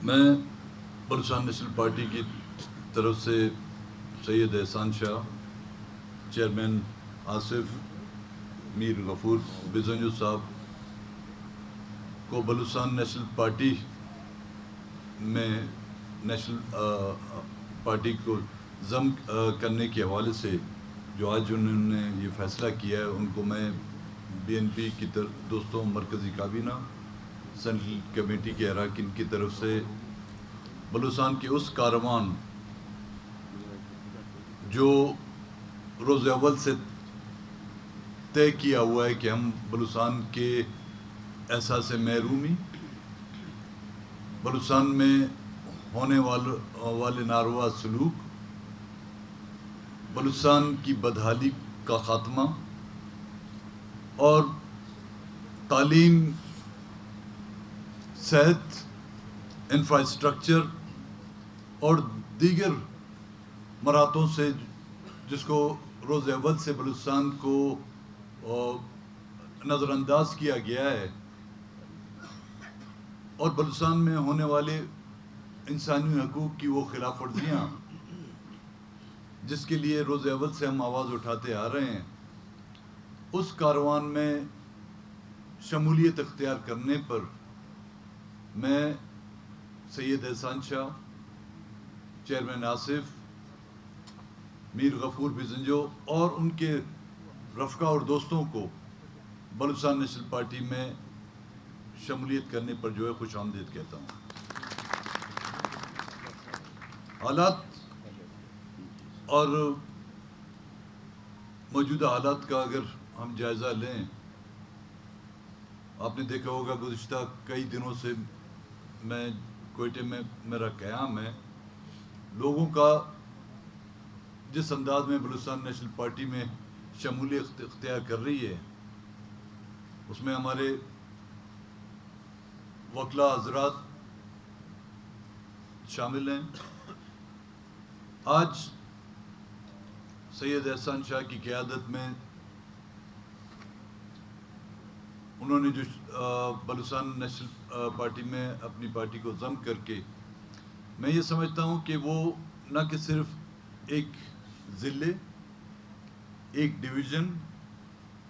میں Balochistan national party کی طرف سے سید احسان شاہ، چیئرمین آصف، میر غفور بزنجو صاحب کو بلوچستان نیشنل پارٹی میں پارٹی کو ضم کرنے کے حوالے سے جو آج انہوں نے یہ فیصلہ کیا ہے، ان کو میں بی این پی کی دوستوں، مرکزی کابینہ، سینٹرل کمیٹی کے اراکین کی طرف سے بلوچستان کے اس کاروان جو روز اول سے طے کیا ہوا ہے کہ ہم بلوچستان کے احساس محرومی، بلوچستان میں ہونے والے ناروا سلوک، بلوچستان کی بدحالی کا خاتمہ اور تعلیم، صحت، انفراسٹرکچر اور دیگر مراتوں سے جس کو روز اول سے بلوچستان کو نظر انداز کیا گیا ہے، اور بلوچستان میں ہونے والے انسانی حقوق کی وہ خلاف ورزیاں جس کے لیے روز اول سے ہم آواز اٹھاتے آ رہے ہیں، اس کاروان میں شمولیت اختیار کرنے پر میں سید احسان شاہ، چیئرمین آصف، میر غفور بزنجو اور ان کے رفقا اور دوستوں کو بلوچستان نیشنل پارٹی میں شمولیت کرنے پر جو ہے خوش آمدید کہتا ہوں۔ حالات اور موجودہ حالات کا اگر ہم جائزہ لیں، آپ نے دیکھا ہوگا گزشتہ کئی دنوں سے میں کوئٹے میں میرا قیام ہے، لوگوں کا جس انداز میں بلوچستان نیشنل پارٹی میں شمولیت اختیار کر رہی ہے، اس میں ہمارے وکلاء حضرات شامل ہیں۔ آج سید احسان شاہ کی قیادت میں انہوں نے جو بلوچستان نیشنل پارٹی میں اپنی پارٹی کو ضم کر کے، میں یہ سمجھتا ہوں کہ وہ نہ کہ صرف ایک ضلع، ایک ڈویژن،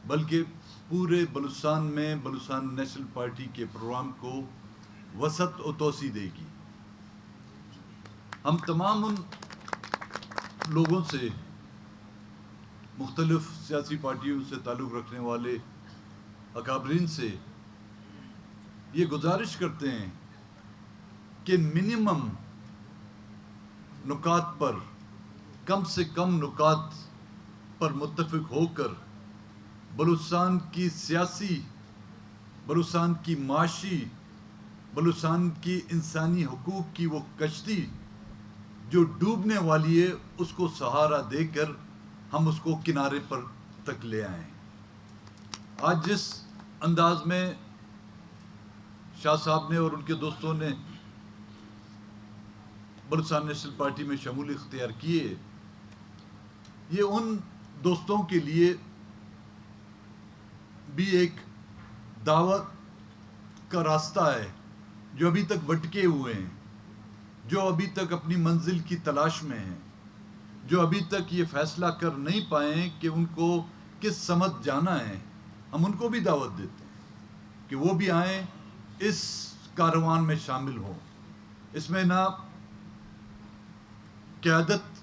بلکہ پورے بلوچستان میں بلوچستان نیشنل پارٹی کے پروگرام کو وسعت و توسیع دے گی۔ ہم تمام ان لوگوں سے، مختلف سیاسی پارٹیوں سے تعلق رکھنے والے اکابرین سے یہ گزارش کرتے ہیں کہ منیمم نکات پر، کم سے کم نکات پر متفق ہو کر بلوچستان کی سیاسی، بلوچستان کی معاشی، بلوچستان کی انسانی حقوق کی وہ کشتی جو ڈوبنے والی ہے، اس کو سہارا دے کر ہم اس کو کنارے پر تک لے آئیں۔ آج جس انداز میں شاہ صاحب نے اور ان کے دوستوں نے بلوچستان نیشنل پارٹی میں شمولیت اختیار کی ہے، یہ ان دوستوں کے لیے بھی ایک دعوت کا راستہ ہے جو ابھی تک بھٹکے ہوئے ہیں، جو ابھی تک اپنی منزل کی تلاش میں ہیں، جو ابھی تک یہ فیصلہ کر نہیں پائے ہیں کہ ان کو کس سمت جانا ہے۔ ہم ان کو بھی دعوت دیتے ہیں کہ وہ بھی آئیں، اس کاروان میں شامل ہوں۔ اس میں نہ قیادت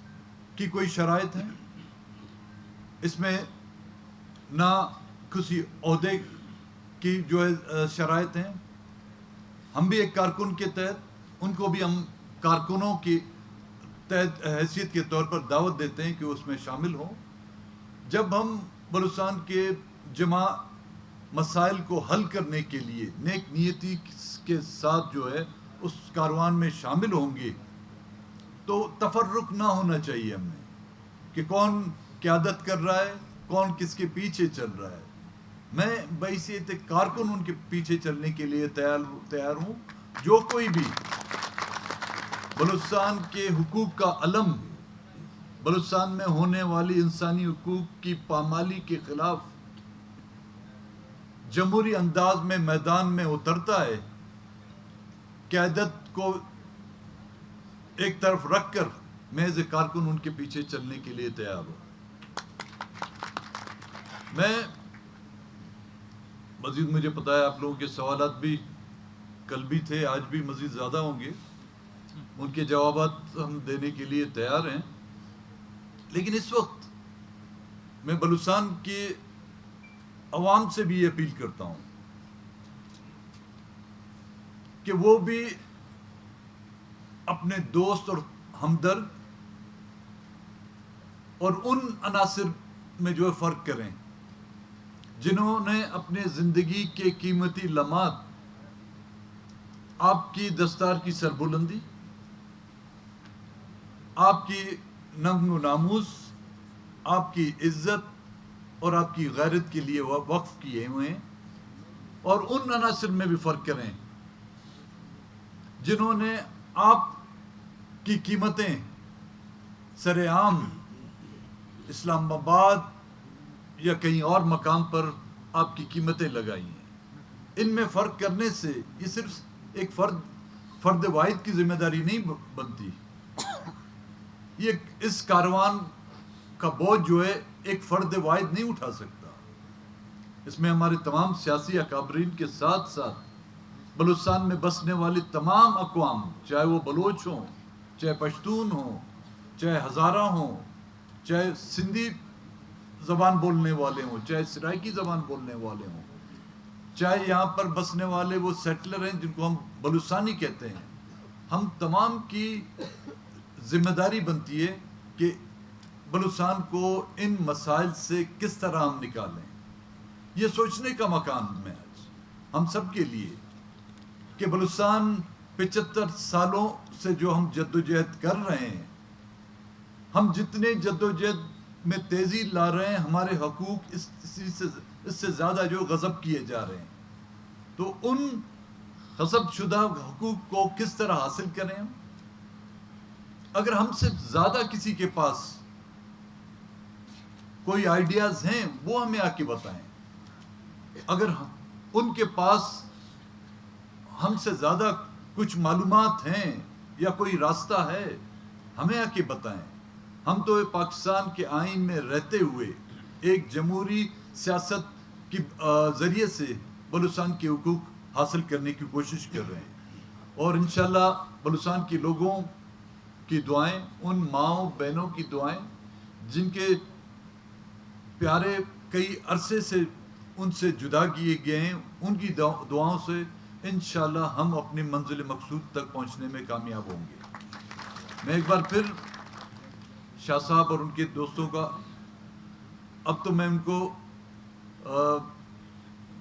کی کوئی شرائط ہے، اس میں نہ کسی عہدے کی جو ہے شرائط ہیں۔ ہم بھی ایک کارکن کے تحت ان کو بھی ہم کارکنوں کی تحت حیثیت کے طور پر دعوت دیتے ہیں کہ اس میں شامل ہوں۔ جب ہم بلوچستان کے جمع مسائل کو حل کرنے کے لیے نیک نیتی کے ساتھ جو ہے اس کاروان میں شامل ہوں گے، تو تفرق نہ ہونا چاہیے ہم میں کہ کون قیادت کر رہا ہے، کون کس کے پیچھے چل رہا ہے۔ میں بحیثیت کارکن ان کے پیچھے چلنے کے لیے تیار ہوں۔ جو کوئی بھی بلوچستان کے حقوق کا علم، بلوچستان میں ہونے والی انسانی حقوق کی پامالی کے خلاف جمہوری انداز میں میدان میں اترتا ہے، قیادت کو ایک طرف رکھ کر میں ایز اے کارکن ان کے پیچھے چلنے کے لیے تیار ہوں. میں مزید مجھے پتا ہے آپ لوگوں کے سوالات بھی کل بھی تھے, آج بھی مزید زیادہ ہوں گے, ان کے جوابات ہم دینے کے لیے تیار ہیں. لیکن اس وقت میں بلوچستان کے عوام سے بھی یہ اپیل کرتا ہوں کہ وہ بھی اپنے دوست اور ہمدرد اور ان عناصر میں جو فرق کریں جنہوں نے اپنے زندگی کے قیمتی لمحات آپ کی دستار کی سربلندی, آپ کی ننگ و ناموس, آپ کی عزت اور آپ کی غیرت کے لیے وقف کیے ہوئے ہیں, اور ان عناصر میں بھی فرق کریں جنہوں نے آپ کی قیمتیں سر عام اسلام آباد یا کہیں اور مقام پر آپ کی قیمتیں لگائی ہیں. ان میں فرق کرنے سے یہ صرف ایک فرد واحد کی ذمہ داری نہیں بنتی, یہ اس کاروان کا بوجھ جو ہے ایک فرد واحد نہیں اٹھا سکتا. اس میں ہمارے تمام سیاسی اکابرین کے ساتھ ساتھ بلوچستان میں بسنے والے تمام اقوام, چاہے وہ بلوچ ہوں, چاہے پشتون ہوں, چاہے ہزارہ ہوں, چاہے سندھی زبان بولنے والے ہوں, چاہے سرائکی زبان بولنے والے ہوں, چاہے یہاں پر بسنے والے وہ سیٹلر ہیں جن کو ہم بلوچستانی کہتے ہیں, ہم تمام کی ذمہ داری بنتی ہے کہ بلوچستان کو ان مسائل سے کس طرح ہم نکالیں. یہ سوچنے کا مقام ہے آج ہم سب کے لیے کہ بلوچستان 75 سالوں سے جو ہم جدوجہد کر رہے ہیں, ہم جتنے جدوجہد میں تیزی لا رہے ہیں, ہمارے حقوق اس سے زیادہ جو غصب کیے جا رہے ہیں. تو ان غصب شدہ حقوق کو کس طرح حاصل کریں ہم؟ اگر ہم سے زیادہ کسی کے پاس کوئی آئیڈیاز ہیں وہ ہمیں آ کے بتائیں. اگر ان کے پاس ہم سے زیادہ کچھ معلومات ہیں یا کوئی راستہ ہے ہمیں آ کے بتائیں. ہم تو پاکستان کے آئین میں رہتے ہوئے ایک جمہوری سیاست کے ذریعے سے بلوچستان کے حقوق حاصل کرنے کی کوشش کر رہے ہیں, اور انشاءاللہ بلوچستان کے لوگوں کی دعائیں, ان ماؤں بہنوں کی دعائیں جن کے پیارے کئی عرصے سے ان سے جدا کیے گئے ہیں, ان کی دعاؤں سے انشاءاللہ ہم اپنی منزل مقصود تک پہنچنے میں کامیاب ہوں گے. میں ایک بار پھر شاہ صاحب اور ان کے دوستوں کا, اب تو میں ان کو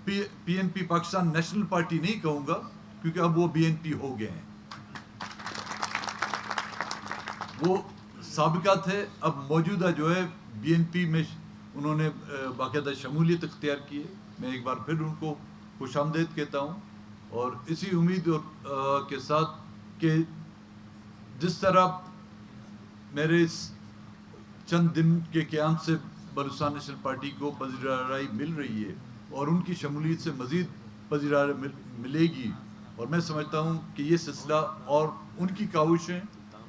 P N P Pakistan National Party نہیں کہوں گا کیونکہ اب وہ بی این پی ہو گئے ہیں. وہ سابقہ تھے, اب موجودہ جو ہے بی این پی میں انہوں نے باقاعدہ شمولیت اختیار کی ہے. میں ایک بار پھر ان کو خوش آمدید کہتا ہوں, اور اسی امید کے ساتھ کہ جس طرح میرے اس چند دن کے قیام سے بلوچستان نیشنل پارٹی کو پذیرائی مل رہی ہے اور ان کی شمولیت سے مزید پذیرائی ملے گی, اور میں سمجھتا ہوں کہ یہ سلسلہ اور ان کی کاوشیں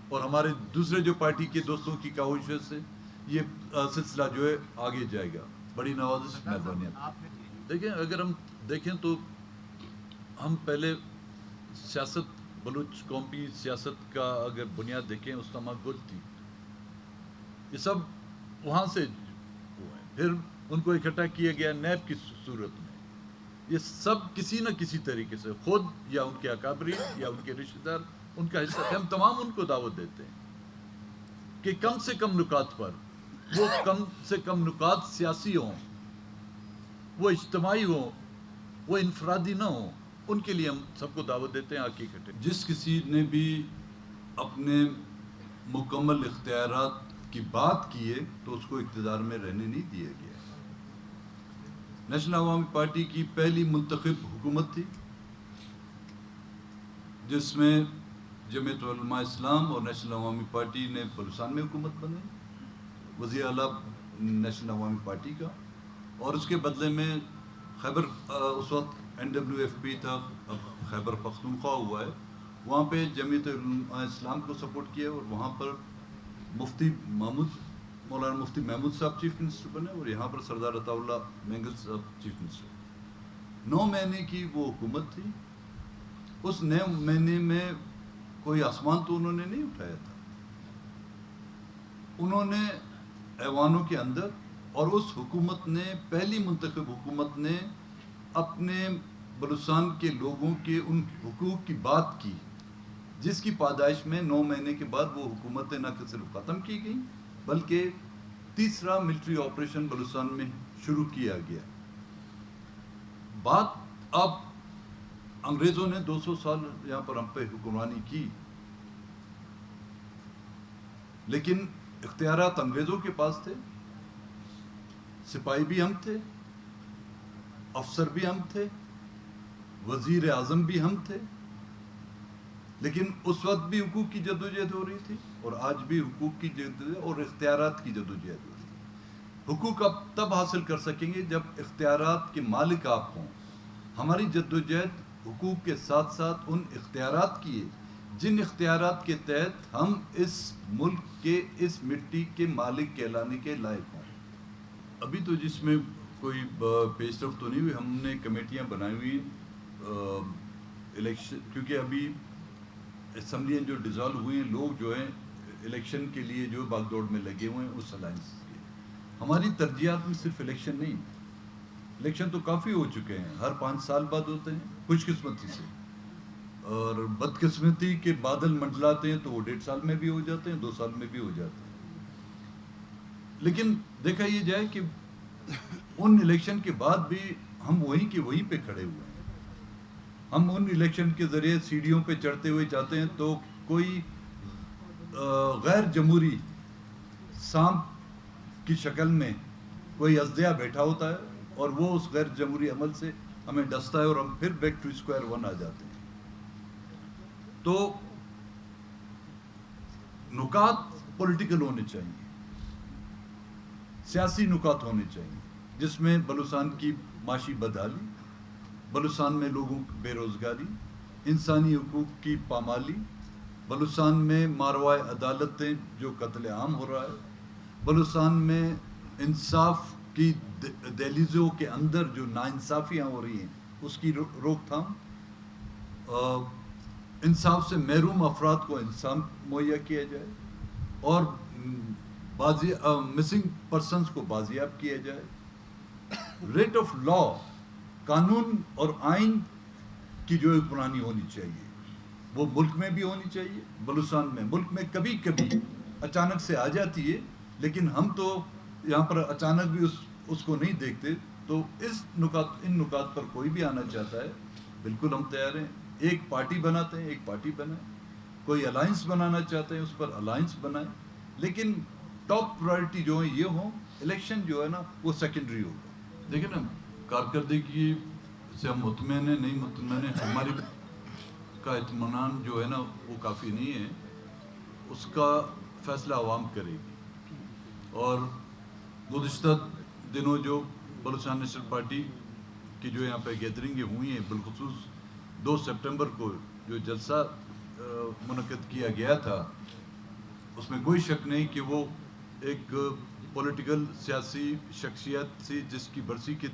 اور ہمارے دوسرے جو پارٹی کے دوستوں کی کاوشوں سے یہ سلسلہ جو ہے آگے جائے گا. بڑی نوازش, مہربانی. دیکھیں, اگر ہم دیکھیں تو ہم پہلے سیاست, بلوچ قوم کی سیاست کا اگر بنیاد دیکھیں اسامہ گل تھی, یہ سب وہاں سے ہوئے ہیں. پھر ان کو اکٹھا کیا گیا نیب کی صورت میں. یہ سب کسی نہ کسی طریقے سے خود یا ان کے اکابرین یا ان کے رشتہ دار ان کا حصہ تھے. ہم تمام ان کو دعوت دیتے ہیں کہ کم سے کم نکات پر, وہ کم سے کم نکات سیاسی ہوں, وہ اجتماعی ہوں, وہ انفرادی نہ ہوں, ان کے لیے ہم سب کو دعوت دیتے ہیں آ کے اکٹھے. جس کسی نے بھی اپنے مکمل اختیارات کی بات کی ہے تو اس کو اقتدار میں رہنے نہیں دیا گیا. نیشنل عوامی پارٹی کی پہلی منتخب حکومت تھی جس میں جمعیت علماء اسلام اور نیشنل عوامی پارٹی نے بلوچستان میں حکومت بنائی, وزیر اعلیٰ نیشنل عوامی پارٹی کا, اور اس کے بدلے میں خیبر, اس وقت این ڈبلیو ایف پی تھا, اب خیبر پختونخوا ہوا ہے, وہاں پہ جمعیت علماء اسلام کو سپورٹ کیا اور وہاں پر مفتی مولانا مفتی محمود صاحب چیف منسٹر بنے اور یہاں پر سردار عطا اللہ مینگل صاحب چیف منسٹر. 9 مہینے کی وہ حکومت تھی. اس 9 مہینے میں کوئی آسمان تو انہوں نے نہیں اٹھایا تھا. انہوں نے ایوانوں کے اندر اور اس حکومت نے پہلی منتخب حکومت نے اپنے بلوچستان کے لوگوں کے ان حقوق کی بات کی جس کی پاداش میں 9 مہینے کے بعد وہ حکومتیں نہ صرف ختم کی گئیں بلکہ تیسرا ملٹری آپریشن بلوچستان میں شروع کیا گیا. بات اب انگریزوں نے 200 سال یہاں پر ہم پہ حکمرانی کی لیکن اختیارات انگریزوں کے پاس تھے. سپاہی بھی ہم تھے, افسر بھی ہم تھے, وزیر اعظم بھی ہم تھے, لیکن اس وقت بھی حقوق کی جدوجہد ہو رہی تھی اور آج بھی حقوق کی جدوجہد اور اختیارات کی جدوجہد ہو رہی ہے. حقوق اب تب حاصل کر سکیں گے جب اختیارات کے مالک آپ ہوں. ہماری جدوجہد حقوق کے ساتھ ساتھ ان اختیارات کی ہے جن اختیارات کے تحت ہم اس ملک کے اس مٹی کے مالک کہلانے کے لائق ہوں. ابھی تو جس میں کوئی پیش رفت تو نہیں ہوئی. ہم نے کمیٹیاں بنائی ہوئی الیکشن, کیونکہ ابھی اسمبلیاں جو ڈیزالو ہوئی ہیں, لوگ جو ہیں الیکشن کے لیے جو بھاگ دوڑ میں لگے ہوئے ہیں اس الائنس کے. ہماری ترجیحات میں صرف الیکشن نہیں, الیکشن تو کافی ہو چکے ہیں, ہر 5 سال بعد ہوتے ہیں خوش قسمتی سے, اور بدقسمتی کے بادل منڈلاتے ہیں تو وہ 1.5 سال میں بھی ہو جاتے ہیں, 2 سال میں بھی ہو جاتے ہیں. لیکن دیکھا یہ جائے کہ ان الیکشن کے بعد بھی ہم وہیں کے وہیں پہ کھڑے ہوئے ہیں. ہم ان الیکشن کے ذریعے سیڑھیوں پہ چڑھتے ہوئے جاتے ہیں تو کوئی غیر جمہوری سانپ کی شکل میں کوئی ازدیا بیٹھا ہوتا ہے اور وہ اس غیر جمہوری عمل سے ہمیں ڈستا ہے اور ہم پھر بیک ٹو اسکوائر 1 آ جاتے ہیں. تو نکات پولیٹیکل ہونے چاہیے, سیاسی نکات ہونے چاہیے جس میں بلوچستان کی معاشی بدحالی, بلوچستان میں لوگوں کی بے روزگاری, انسانی حقوق کی پامالی, بلوچستان میں ماروائے عدالتیں جو قتل عام ہو رہا ہے, بلوچستان میں انصاف کی دہلیزوں کے اندر جو ناانصافیاں ہو رہی ہیں اس کی روک تھام, انصاف سے محروم افراد کو انصاف مہیا کیا جائے اور مسنگ پرسنز کو بازیاب کیا جائے. ریٹ آف لا, قانون اور آئین کی جو حکمرانی ہونی چاہیے وہ ملک میں بھی ہونی چاہیے. بلوچستان میں ملک میں کبھی کبھی اچانک سے آ جاتی ہے لیکن ہم تو یہاں پر اچانک بھی اس کو نہیں دیکھتے. تو ان نکات پر کوئی بھی آنا چاہتا ہے بالکل ہم تیار ہیں. ایک پارٹی بناتے ہیں, ایک پارٹی بنائیں. کوئی الائنس بنانا چاہتے ہیں اس پر الائنس بنائیں, لیکن ٹاپ پرائرٹی جو ہے یہ ہو, الیکشن جو ہے نا وہ سیکنڈری ہوگا. دیکھیں نا, کارکردگی سے ہم مطمئن ہیں نہیں مطمئن ہیں, ہماری کا اطمینان جو ہے نا وہ کافی نہیں ہے, اس کا فیصلہ عوام کرے گی. اور گزشتہ دنوں جو بلوچستان نیشنل پارٹی کی جو یہاں پہ گیدرنگیں ہوئی ہیں, بالخصوص 2 سپٹمبر کو جو جلسہ منعقد کیا گیا تھا, اس میں کوئی شک نہیں کہ وہ ایک پولیٹیکل سیاسی شخصیت تھی جس کی برسی کے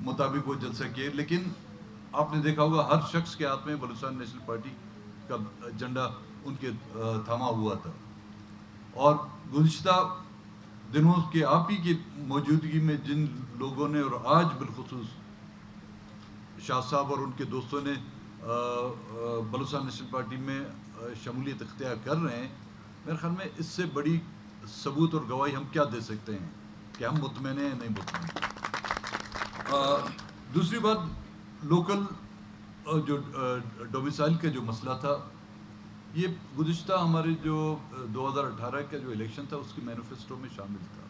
مطابق وہ جلسہ کیے. لیکن آپ نے دیکھا ہوگا ہر شخص کے ہاتھ میں بلوچستان نیشنل پارٹی کا جھنڈا ان کے تھاما ہوا تھا. اور گزشتہ دنوں کے آپ ہی کی موجودگی میں جن لوگوں نے, اور آج بالخصوص شاہ صاحب اور ان کے دوستوں نے بلوچستان نیشنل پارٹی میں شمولیت اختیار کر رہے ہیں, میرے خیال میں اس سے بڑی ثبوت اور گواہی ہم کیا دے سکتے ہیں کہ ہم مطمئن ہیں نہیں مطمئن. دوسری بات, لوکل جو ڈومیسائل کا جو مسئلہ تھا, یہ گزشتہ ہمارے جو 2018 کا جو الیکشن تھا اس کی مینیفیسٹو میں شامل تھا.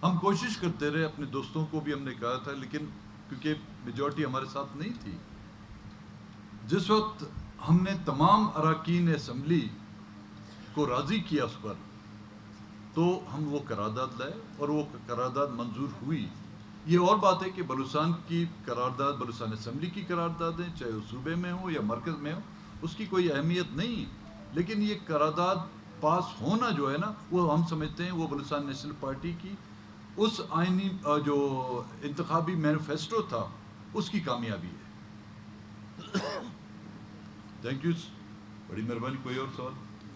ہم کوشش کرتے رہے, اپنے دوستوں کو بھی ہم نے کہا تھا, لیکن کیونکہ میجورٹی ہمارے ساتھ نہیں تھی, جس وقت ہم نے تمام اراکین اسمبلی کو راضی کیا اس پر, تو ہم وہ قرارداد لائے اور وہ قرارداد منظور ہوئی. یہ اور بات ہے کہ بلوچستان کی قرارداد, بلوچستان اسمبلی کی قراردادیں چاہے وہ صوبے میں ہو یا مرکز میں ہو, اس کی کوئی اہمیت نہیں. لیکن یہ قرارداد پاس ہونا جو ہے نا وہ ہم سمجھتے ہیں وہ بلوچستان نیشنل پارٹی کی اس آئینی جو انتخابی مینیفیسٹو تھا اس کی کامیابی ہے. Thank you. بڑی مہربانی. کوئی اور سوال؟